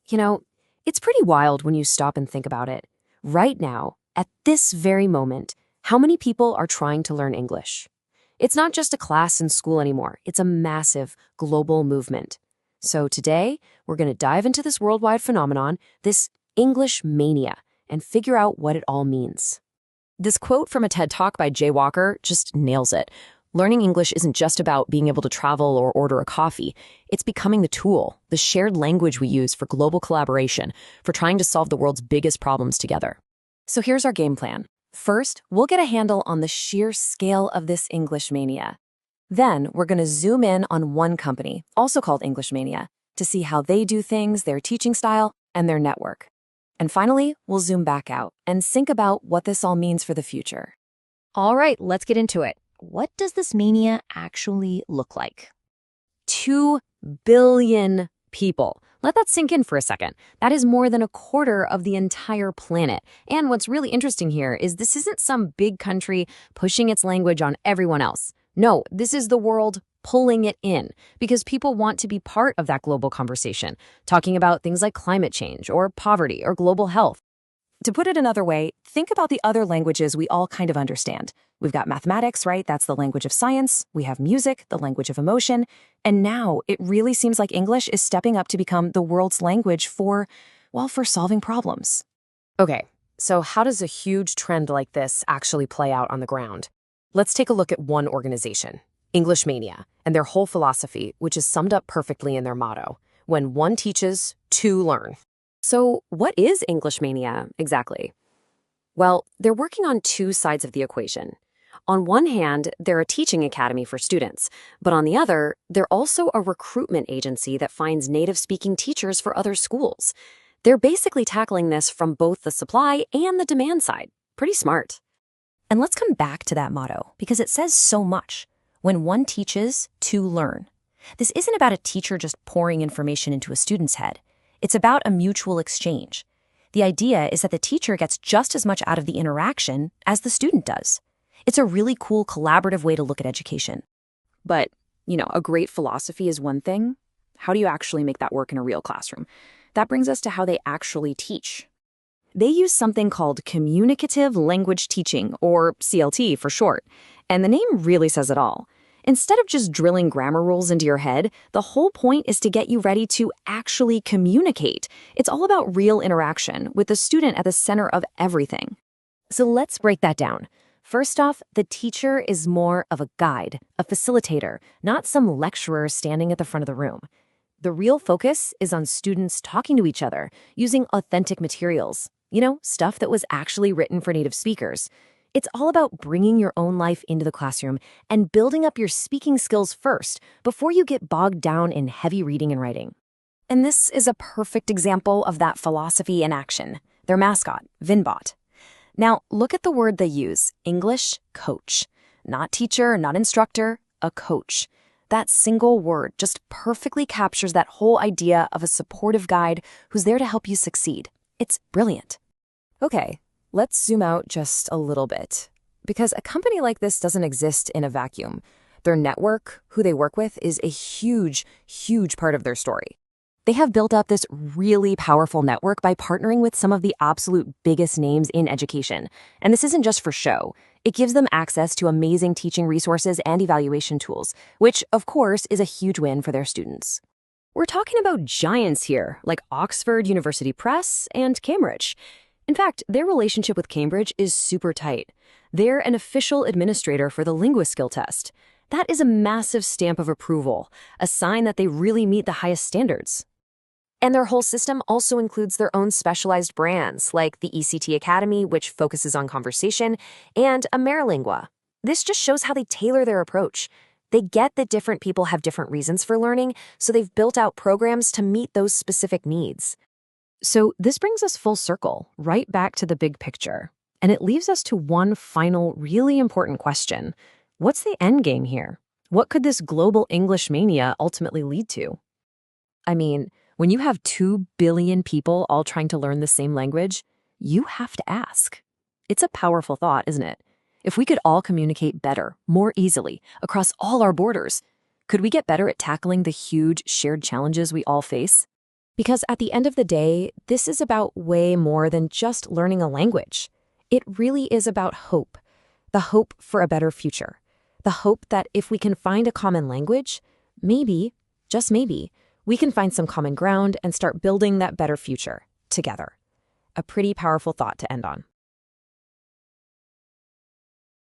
You know, it's pretty wild when you stop and think about it. Right now, at this very moment, how many people are trying to learn English? It's not just a class in school anymore. It's a massive global movement. So today, we're going to dive into this worldwide phenomenon, this Englishmania, and figure out what it all means. This quote from a TED Talk by Jay Walker just nails it. Learning English isn't just about being able to travel or order a coffee. It's becoming the tool, the shared language we use for global collaboration, for trying to solve the world's biggest problems together. So here's our game plan. First, we'll get a handle on the sheer scale of this Englishmania. Then, we're going to zoom in on one company, also called Englishmania, to see how they do things, their teaching style, and their network. And finally, we'll zoom back out and think about what this all means for the future. All right, let's get into it. What does this mania actually look like? 2 billion people. Let that sink in for a second. That is more than a quarter of the entire planet. And what's really interesting here is this isn't some big country pushing its language on everyone else. No, this is the world pulling it in because people want to be part of that global conversation, talking about things like climate change or poverty or global health. To put it another way, think about the other languages we all kind of understand. We've got mathematics, right? That's the language of science. We have music, the language of emotion. And now it really seems like English is stepping up to become the world's language for solving problems. Okay, so how does a huge trend like this actually play out on the ground? Let's take a look at one organization, Englishmania, and their whole philosophy, which is summed up perfectly in their motto: when one teaches, two learn. So what is Englishmania exactly? Well, they're working on two sides of the equation. On one hand, they're a teaching academy for students, but on the other, they're also a recruitment agency that finds native-speaking teachers for other schools. They're basically tackling this from both the supply and the demand side. Pretty smart. And let's come back to that motto, because it says so much. When one teaches, two learn. This isn't about a teacher just pouring information into a student's head. It's about a mutual exchange. The idea is that the teacher gets just as much out of the interaction as the student does. It's a really cool collaborative way to look at education. But, a great philosophy is one thing. How do you actually make that work in a real classroom? That brings us to how they actually teach. They use something called Communicative Language Teaching, or CLT for short, and the name really says it all. Instead of just drilling grammar rules into your head, the whole point is to get you ready to actually communicate. It's all about real interaction, with the student at the center of everything. So let's break that down. First off, the teacher is more of a guide, a facilitator, not some lecturer standing at the front of the room. The real focus is on students talking to each other, using authentic materials. Stuff that was actually written for native speakers. It's all about bringing your own life into the classroom and building up your speaking skills first before you get bogged down in heavy reading and writing. And this is a perfect example of that philosophy in action, their mascot, Vinbot. Now, look at the word they use, English coach. Not teacher, not instructor, a coach. That single word just perfectly captures that whole idea of a supportive guide who's there to help you succeed. It's brilliant. Okay, let's zoom out just a little bit. Because a company like this doesn't exist in a vacuum. Their network, who they work with, is a huge, huge part of their story. They have built up this really powerful network by partnering with some of the absolute biggest names in education. And this isn't just for show. It gives them access to amazing teaching resources and evaluation tools, which, of course, is a huge win for their students. We're talking about giants here, like Oxford University Press and Cambridge. In fact, their relationship with Cambridge is super tight. They're an official administrator for the LinguaSkill test. That is a massive stamp of approval, a sign that they really meet the highest standards. And their whole system also includes their own specialized brands, like the ECT Academy, which focuses on conversation, and AmeriLingua. This just shows how they tailor their approach. They get that different people have different reasons for learning, so they've built out programs to meet those specific needs. So this brings us full circle, right back to the big picture. And it leaves us to one final, really important question. What's the end game here? What could this global Englishmania ultimately lead to? I mean, when you have 2 billion people all trying to learn the same language, you have to ask. It's a powerful thought, isn't it? If we could all communicate better, more easily, across all our borders, could we get better at tackling the huge shared challenges we all face? Because at the end of the day, this is about way more than just learning a language. It really is about hope, the hope for a better future, the hope that if we can find a common language, maybe, just maybe, we can find some common ground and start building that better future together. A pretty powerful thought to end on.